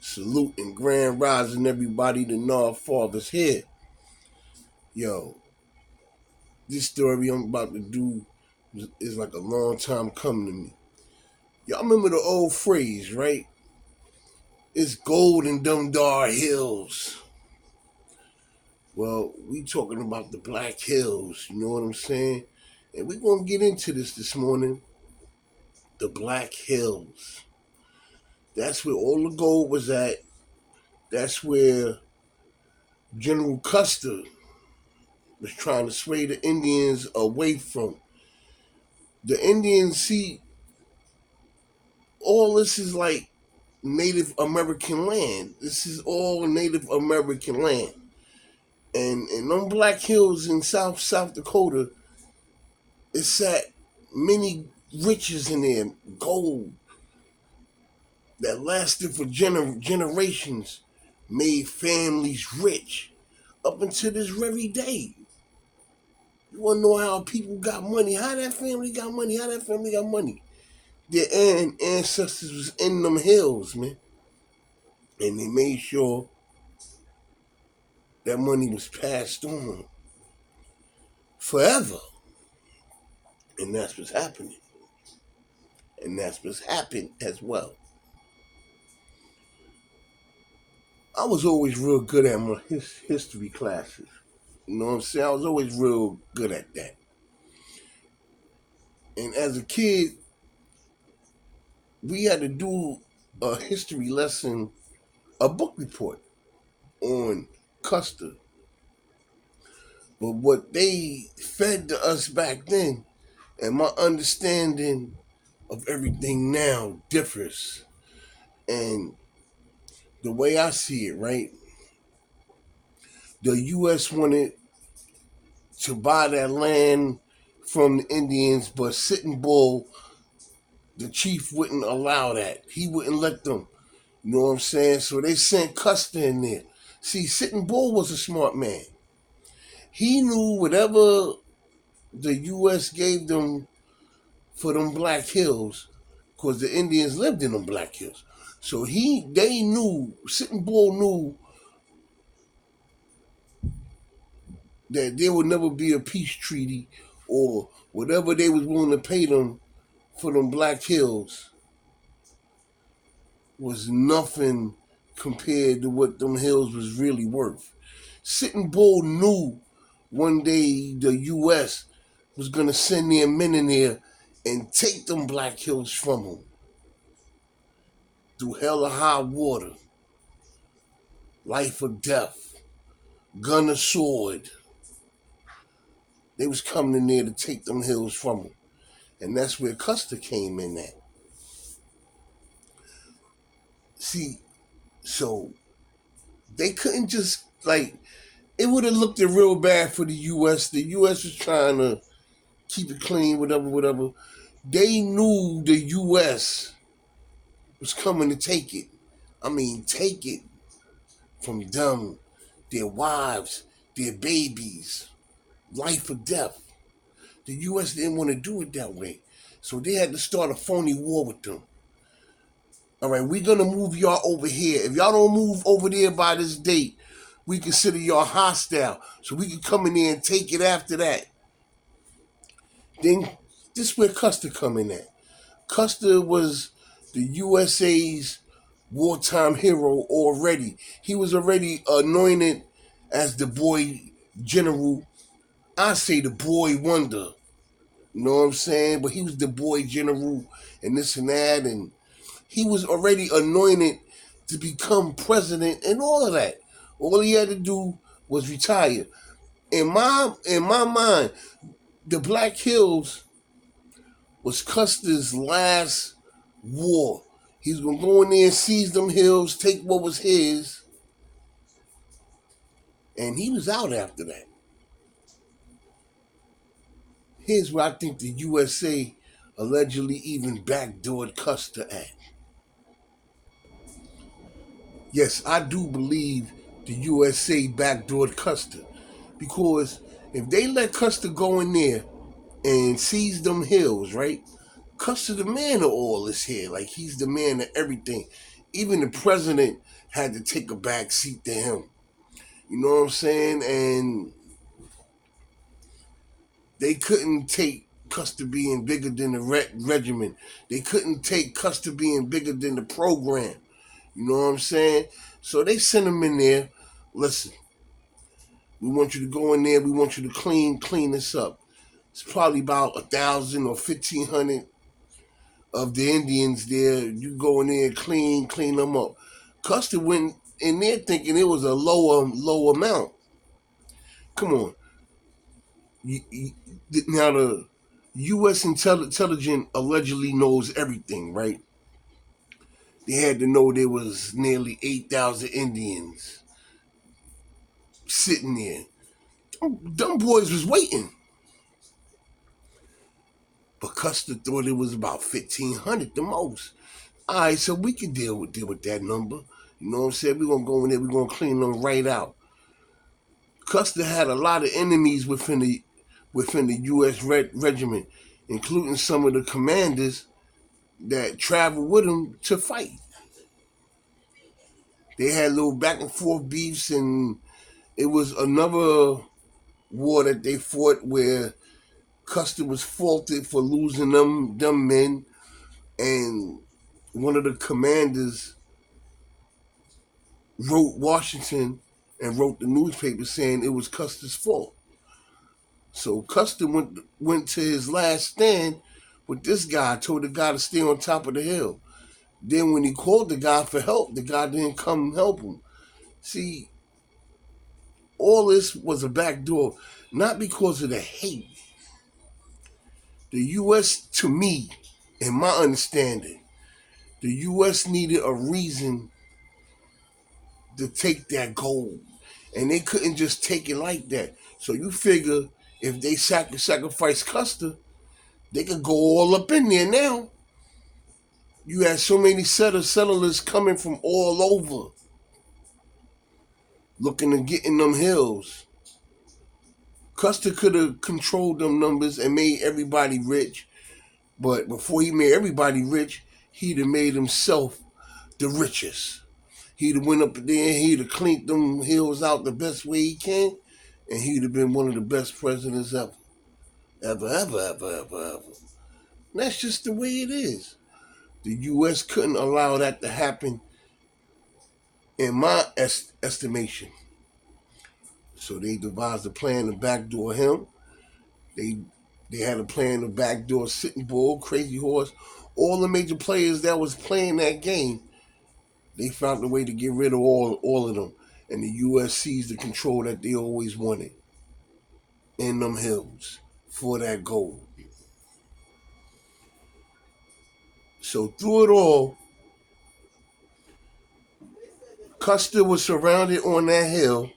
Salute and grand rising everybody. The North Father's here. Yo, this story I'm about to do is like a long time coming to me. Y'all remember the old phrase, right? It's gold in them dark hills. Well, we talking about the Black Hills, you know what I'm saying? And we gonna get into this morning. The Black Hills. That's where all the gold was at. That's where General Custer was trying to sway the Indians away from. The Indians see all this is like Native American land. This is all Native American land. And in them Black Hills in South Dakota, it's sat many riches in there, gold that lasted for generations, made families rich up until this very day. You want to know how people got money? How that family got money? How that family got money? Their ancestors was in them hills, man. And they made sure that money was passed on forever. And that's what's happening. And that's what's happened as well. I was always real good at my history classes. You know what I'm saying? I was always real good at that. And as a kid, we had to do a history lesson, a book report on Custer. But what they fed to us back then, and my understanding of everything now differs. And the way I see it, right? The U.S. wanted to buy that land from the Indians, but Sitting Bull, the chief, wouldn't allow that. He wouldn't let them. You know what I'm saying? So they sent Custer in there. See, Sitting Bull was a smart man. He knew whatever the U.S. gave them for them Black Hills, because the Indians lived in them Black Hills. So they knew, Sitting Bull knew that there would never be a peace treaty or whatever they was willing to pay them for them Black Hills was nothing compared to what them hills was really worth. Sitting Bull knew one day the U.S. was going to send their men in there and take them Black Hills from them through hell or high water, life or death, gun or sword. They was coming in there to take them hills from them. And that's where Custer came in at. See, so they couldn't just, it would have looked real bad for the U.S. The U.S. was trying to keep it clean, whatever. They knew the U.S. was coming to take it. I mean, take it from them, their wives, their babies, life or death. The U.S. didn't want to do it that way. So they had to start a phony war with them. All right, we're going to move y'all over here. If y'all don't move over there by this date, we consider y'all hostile. So we can come in there and take it after that. Then this is where Custer come in at. Custer was the USA's wartime hero already. He was already anointed as the boy general. I say the boy wonder. You know what I'm saying? But he was the boy general and this and that. And he was already anointed to become president and all of that. All he had to do was retire. In my mind, the Black Hills was Custer's last war. He was going to go in there and seize them hills, take what was his, and he was out after that. Here's where I think the USA allegedly even backdoored Custer at. Yes, I do believe the USA backdoored Custer, because if they let Custer go in there and seize them hills, right? Custer the man of all this here. Like, he's the man of everything. even the president had to take a back seat to him. You know what I'm saying? And they couldn't take Custer being bigger than the regiment. They couldn't take Custer being bigger than the program. You know what I'm saying? So they sent him in there. Listen, we want you to go in there. We want you to clean this up. It's probably about 1,000 or 1,500 of the Indians there. You go in there, clean them up. Custer went in there thinking it was a low amount. Come on. Now the U.S. intelligence allegedly knows everything, right? They had to know there was nearly 8,000 Indians sitting there. Them boys was waiting. But Custer thought it was about 1,500 the most. All right, so we can deal with that number. You know what I'm saying? We're going to go in there. We're going to clean them right out. Custer had a lot of enemies within the U.S. regiment, including some of the commanders that traveled with him to fight. They had little back and forth beefs, and it was another war that they fought where Custer was faulted for losing them men, and one of the commanders wrote Washington and wrote the newspaper saying it was Custer's fault. So Custer went to his last stand with this guy, told the guy to stay on top of the hill. Then when he called the guy for help, the guy didn't come help him. See, all this was a backdoor, not because of the hate. The U.S., to me, in my understanding, the U.S. needed a reason to take that gold. And they couldn't just take it like that. So you figure if they sacrifice Custer, they could go all up in there now. You had so many settlers coming from all over looking to get in them hills. Custer could have controlled them numbers and made everybody rich. But before he made everybody rich, he'd have made himself the richest. He'd have went up there, he'd have cleaned them hills out the best way he can, and he'd have been one of the best presidents ever. Ever. And that's just the way it is. The U.S. couldn't allow that to happen, in my estimation. So they devised a plan to backdoor him. They had a plan to backdoor Sitting Bull, Crazy Horse, all the major players that was playing that game. They found a way to get rid of all of them. And the U.S. seized the control that they always wanted in them hills for that gold. So through it all, Custer was surrounded on that hill